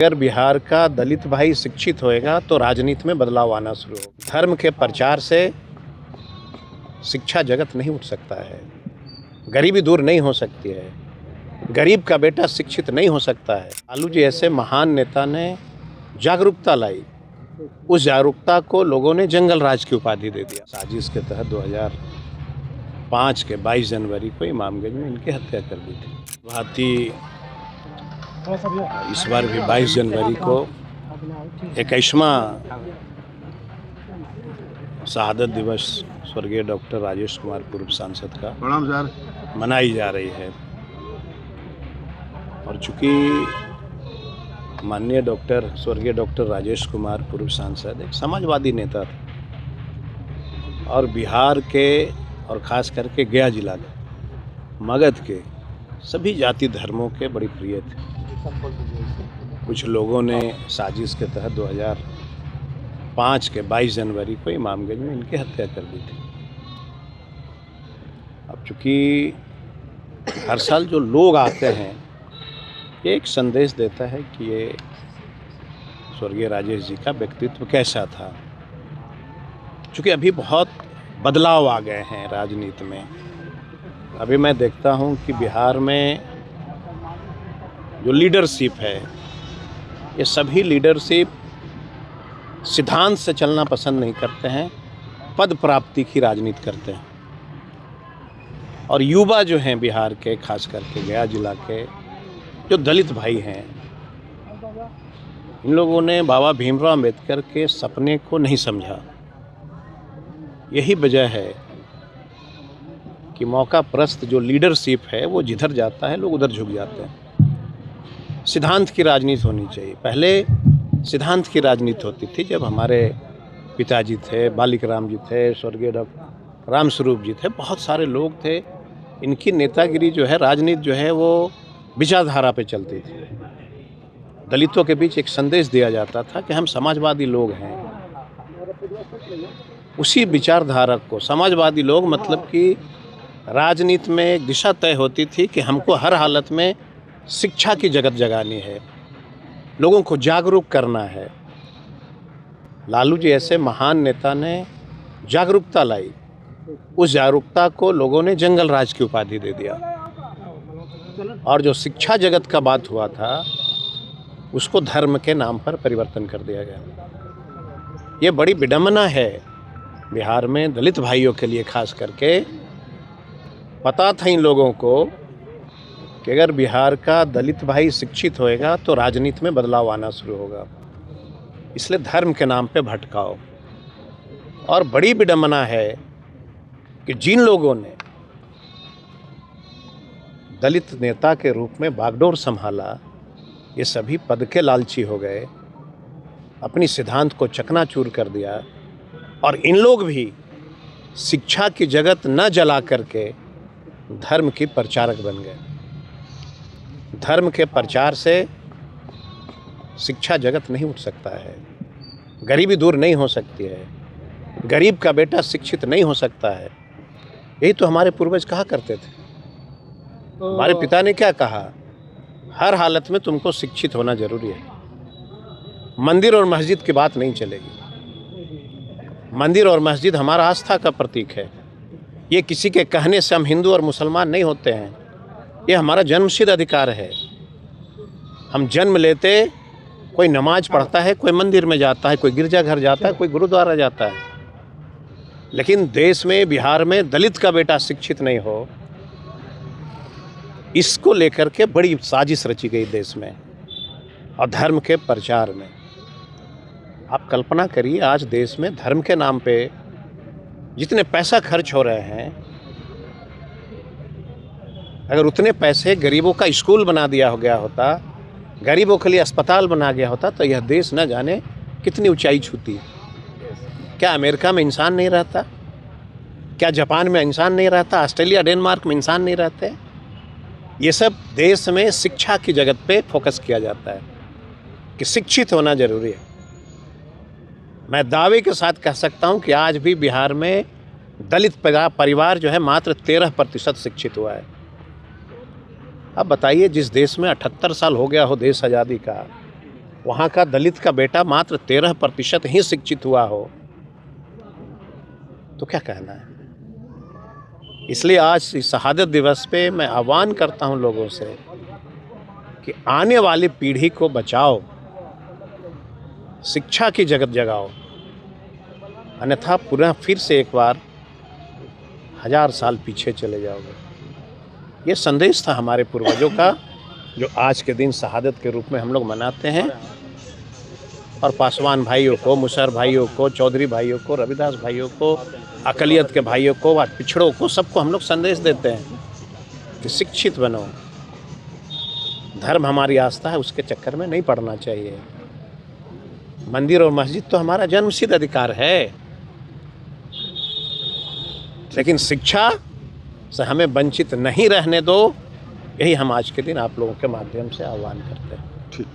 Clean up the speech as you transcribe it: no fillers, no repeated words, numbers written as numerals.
अगर बिहार का दलित भाई शिक्षित होएगा तो राजनीति में बदलाव आना शुरू होगा। धर्म के प्रचार से शिक्षा जगत नहीं उठ सकता है, गरीबी दूर नहीं हो सकती है, गरीब का बेटा शिक्षित नहीं हो सकता है। लालू जी ऐसे महान नेता ने जागरूकता लाई, उस जागरूकता को लोगों ने जंगल राज की उपाधि दे दिया। साजिश के तहत 2005 के 22 जनवरी को इमामगंज में इनकी हत्या कर दी थी। भांति इस बार भी 22 जनवरी को 21वां शहादत दिवस स्वर्गीय डॉक्टर राजेश कुमार पूर्व सांसद का मनाई जा रही है। और चूँकि माननीय स्वर्गीय डॉक्टर राजेश कुमार पूर्व सांसद एक समाजवादी नेता थे और बिहार के और ख़ास करके गया जिला के मगध के सभी जाति धर्मों के बड़ी प्रिय थे। कुछ लोगों ने साजिश के तहत 2005 के 22 जनवरी को इमामगंज में इनकी हत्या कर दी थी। अब चूँकि हर साल जो लोग आते हैं ये एक संदेश देता है कि ये स्वर्गीय राजेश जी का व्यक्तित्व कैसा था। चूँकि अभी बहुत बदलाव आ गए हैं राजनीति में। अभी मैं देखता हूँ कि बिहार में जो लीडरशिप है ये सभी लीडरशिप सिद्धांत से चलना पसंद नहीं करते हैं, पद प्राप्ति की राजनीति करते हैं। और युवा जो हैं बिहार के, खास करके गया जिला के जो दलित भाई हैं, इन लोगों ने बाबा भीमराव अंबेडकर के सपने को नहीं समझा। यही वजह है कि मौका प्रस्त जो लीडरशिप है वो जिधर जाता है लोग उधर झुक जाते हैं। सिद्धांत की राजनीति होनी चाहिए। पहले सिद्धांत की राजनीति होती थी जब हमारे पिताजी थे, बालिक राम जी थे, स्वर्गीय डॉक्टर रामस्वरूप जी थे, बहुत सारे लोग थे। इनकी नेतागिरी जो है, राजनीति जो है वो विचारधारा पे चलती थी। दलितों के बीच एक संदेश दिया जाता था कि हम समाजवादी लोग हैं। उसी विचारधारा को समाजवादी लोग मतलब कि राजनीति में एक दिशा तय होती थी कि हमको हर हालत में शिक्षा की जगत जगानी है, लोगों को जागरूक करना है। लालू जी ऐसे महान नेता ने जागरूकता लाई, उस जागरूकता को लोगों ने जंगल राज की उपाधि दे दिया। और जो शिक्षा जगत का बात हुआ था उसको धर्म के नाम पर परिवर्तन कर दिया गया। ये बड़ी विडंबना है बिहार में दलित भाइयों के लिए। खास करके पता था इन लोगों को कि अगर बिहार का दलित भाई शिक्षित होएगा तो राजनीति में बदलाव आना शुरू होगा, इसलिए धर्म के नाम पे भटकाओ। और बड़ी विडंबना है कि जिन लोगों ने दलित नेता के रूप में बागडोर संभाला ये सभी पद के लालची हो गए, अपनी सिद्धांत को चकनाचूर कर दिया। और इन लोग भी शिक्षा की जगत न जला करके धर्म की प्रचारक बन गए। धर्म के प्रचार से शिक्षा जगत नहीं उठ सकता है, गरीबी दूर नहीं हो सकती है, गरीब का बेटा शिक्षित नहीं हो सकता है। यही तो हमारे पूर्वज कहा करते थे। हमारे पिता ने क्या कहा, हर हालत में तुमको शिक्षित होना जरूरी है। मंदिर और मस्जिद की बात नहीं चलेगी। मंदिर और मस्जिद हमारा आस्था का प्रतीक है। ये किसी के कहने से हम हिंदू और मुसलमान नहीं होते हैं, ये हमारा जन्मसिद्ध अधिकार है। हम जन्म लेते कोई नमाज पढ़ता है, कोई मंदिर में जाता है, कोई गिरजाघर जाता है, कोई गुरुद्वारा जाता है। लेकिन देश में, बिहार में दलित का बेटा शिक्षित नहीं हो, इसको लेकर के बड़ी साजिश रची गई देश में और धर्म के प्रचार में। आप कल्पना करिए आज देश में धर्म के नाम पे जितने पैसा खर्च हो रहे हैं, अगर उतने पैसे गरीबों का स्कूल बना दिया गया होता, गरीबों के लिए अस्पताल बना गया होता तो यह देश न जाने कितनी ऊंचाई छूती। क्या अमेरिका में इंसान नहीं रहता? क्या जापान में इंसान नहीं रहता? ऑस्ट्रेलिया, डेनमार्क में इंसान नहीं रहते? ये सब देश में शिक्षा की जगत पे फोकस किया जाता है कि शिक्षित होना जरूरी है। मैं दावे के साथ कह सकता हूँ कि आज भी बिहार में दलित परिवार जो है मात्र 13% शिक्षित हुआ है। अब बताइए, जिस देश में 78 साल हो गया हो देश आज़ादी का, वहाँ का दलित का बेटा मात्र 13% ही शिक्षित हुआ हो तो क्या कहना है। इसलिए आज इस शहादत दिवस पे मैं आह्वान करता हूँ लोगों से कि आने वाली पीढ़ी को बचाओ, शिक्षा की जगत जगाओ, अन्यथा पुनः फिर से एक बार 1000 साल पीछे चले जाओगे। ये संदेश था हमारे पूर्वजों का, जो आज के दिन शहादत के रूप में हम लोग मनाते हैं। और पासवान भाइयों को, मुसहर भाइयों को, चौधरी भाइयों को, रविदास भाइयों को, अकलियत के भाइयों को, पिछड़ों को, सबको हम लोग संदेश देते हैं कि शिक्षित बनो। धर्म हमारी आस्था है, उसके चक्कर में नहीं पड़ना चाहिए। मंदिर और मस्जिद तो हमारा जन्मसिद्ध अधिकार है, लेकिन शिक्षा से हमें वंचित नहीं रहने दो। यही हम आज के दिन आप लोगों के माध्यम से आह्वान करते हैं।